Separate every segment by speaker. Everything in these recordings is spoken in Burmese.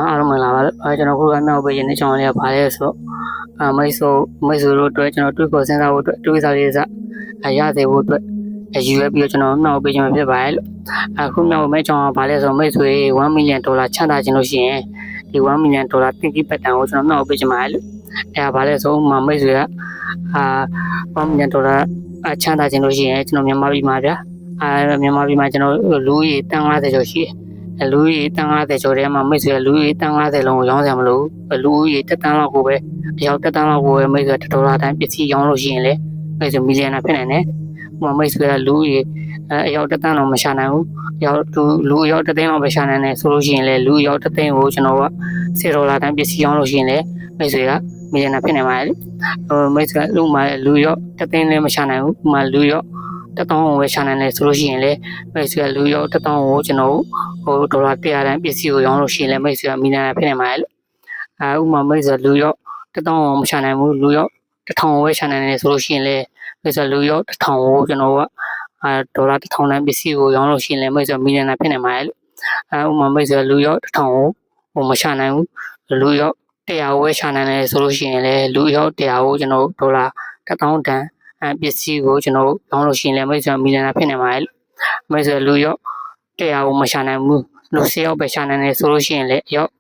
Speaker 1: အားလုံးမင်္ဂလာပါလို့ကျွန်တော်ခုကမြောက်ပေးခြင်းနဲ့ကျွန်တော်လေးကဗာလဲဆိုမိတ်ဆွေတို့အတွက်ကျွန်တော်တွေ့ခေါ်စဉ်းစားဖို့အတွက်တွေးစားလေးစားရသေးဖို့အတွက်ယူရပြီးတော့ကျွန်တော်မြောက်ပေးခြင်းဖြစ်ပါတယ်လို့အခုမြောက်မဲ့ကျွန်တော်ဗာလဲဆိုမိတ်ဆွေ$1 millionချမ်းသာခြင်းလို့ရှိရင်ဒီ$1 millionတင်ကြီးပတ်တန်ကိုကျွန်တော်မြောက်ပေးခြင်းပါတယ်လို့ဗာလဲဆိုမိတ်ဆွေက$1 millionချမ်းသာခြင်းလို့ရှိရင်ကျွန်တော်မြန်မာပြည်မှာဗျာမြန်မာပြည်မှာကျွန်တော်လူကြီးတန်း50ကျော်ရှိတယ်လူကြီးတန်း50ကျော်ထဲမှာမိတ်ဆွေလူကြီးတန်း50လုံးကိုရောင်းစရာမလိုဘူးလူကြီးတက်တန်းလောက်ကိုပဲအယောက်တက်တန်းလောက်ကိုပဲမိတ်ဆွေ$1တိုင်းပစ္စည်းရောင်းလို့ရှိရင်လေမိတ်ဆွေမီလီယံနာဖြစ်နိုင်တယ်မိတ်ဆွေကလူကြီးအယောက်တက်တန်းလောက်မရှာနိုင်ဘူးလူအယောက်တက်သိန်းလောက်ပဲရှာနိုင်တယ်ဆိုလို့ရှိရင်လေလူအယောက်တက်သိန်းကိုကျွန်တော်က$10တိုင်းပစ္စည်းရောင်းလို့ရှိရင်လေမိတ်ဆွေကမီလီယံနာဖြစ်နိုင်ပါတယ်မိတ်ဆွေလူမှလူအယောက်တက်သိန်းလည်းမရှာနိုင်ဘူးမှလူအယောက်$1000ကိုပဲရှာနိုင်တယ်ဆိုလို့ရှိရင်လေမိတ်ဆွေကလူအယောက်$1000ကိုကျွန်တော်$100တိုင်းပစ္စည်းကိုရောင်းလို့ရှိရင်လေမိတ်ဆွေကမီလီယံနာဖြစ်နိုင်ပါတယ်ဥပမာမိတ်ဆွေလူရောက်$1000ကိုမရှာနိုင်ဘူးလူရောက်$1000ကိုပဲရှာနိုင်တယ်ဆိုလို့ရှိရင်လေမိတ်ဆွေလူရောက်$1000ကိုကျွန်တော်က$1000တိုင်းပစ္စည်းကိုရောင်းလို့ရှိရင်လေမိတ်ဆွေမီလီယံနာဖြစ်နိုင်ပါတယ်ဥပမာမိတ်ဆွေလူရောက်$1000ကိုမရှာနိုင်ဘူးလူရောက်100ကိုပဲရှာနိုင်တယ်ဆိုလို့ရှိရင်လေလူရောက်100ကိုကျွန်တော်$1000တန်ပစ္စည်းကိုကျွန်တော်ရောင်းလို့ရှိရင်လေမိတ်ဆွေမီလီယံနာဖြစ်နိုင်ပါတယ်မိတ်ဆွေလူရောက်100ကိုမရှာနိုင်ဘူးလူ10ယောက်ပဲရှာနိုင်တယ်ဆိုလို့ရှိရင်လေရောက်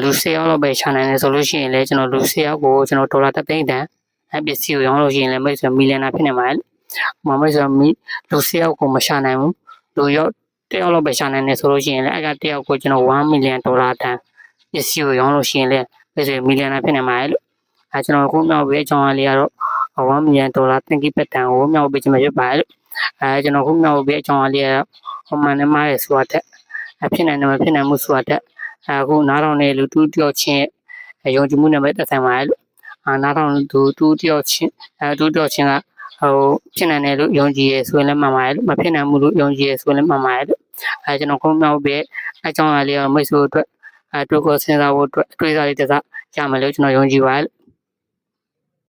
Speaker 1: လူ10ယောက်လောက်ပဲရှာနိုင်တယ်ဆိုလို့ရှိရင်လေကျွန်တော်လူ10ယောက်ကိုကျွန်တော်$1သိန်းတန်ပစ္စည်းကိုရောင်းလို့ရှိရင်လေမိတ်ဆွေမီလီယံနာဖြစ်နိုင်ပါတယ်မိတ်ဆွေလူ10ယောက်ကိုမရှာနိုင်ဘူးလူရောက်1ယောက်လောက်ပဲရှာနိုင်တယ်ဆိုလို့ရှိရင်လေအဲ့က1ယောက်ကိုကျွန်တော်$1 millionတန်ပစ္စည်းကိုရောင်းလို့ရှိရင်လေမိတ်ဆွေမီလီယံနာဖြစ်နိုင်ပါတယ်လို့ကျွန်တော်ခုမြောက်ပေးအကြောင်းအလေးကတော့$1 millionတင်ကြီးပတ်တန်ကိုမြောက်ပေးခြင်းဖြစ်ပါတယ်လို့ကျွန်တော်ခုမြောက်ပေးအကြောင်းအလေးကတော့မှန်နေမှားရဆိုတာတဲ့ဖြစ်နိုင်တယ်မဖြစ်နိုင်မှုဆိုတာတဲ့အခုနားထောင်နေလူတူတယောက်ချင်းယုံကြည်မှုနဲ့ပဲသက်ဆိုင်ပါတယ်လို့နားထောင်လူတူတယောက်ချင်းတူတယောက်ချင်းကဖြစ်နိုင်တယ်လို့ယုံကြည်ရဆိုရင်လည်းမှန်ပါတယ်လို့မဖြစ်နိုင်ဘူးလို့ယုံကြည်ရဆိုရင်လည်းမှန်ပါတယ်လို့ကျွန်တော်ခုမြောက်ပေးအကြောင်းအလေးမိတ်ဆွေတို့အတွက်တွေ့ကိုစဉ်းစားဖို့အတွက်တွေးစားလေးတစ်စားရမယ်လို့ကျွန်တော်ယုံကြည်ပါတယ်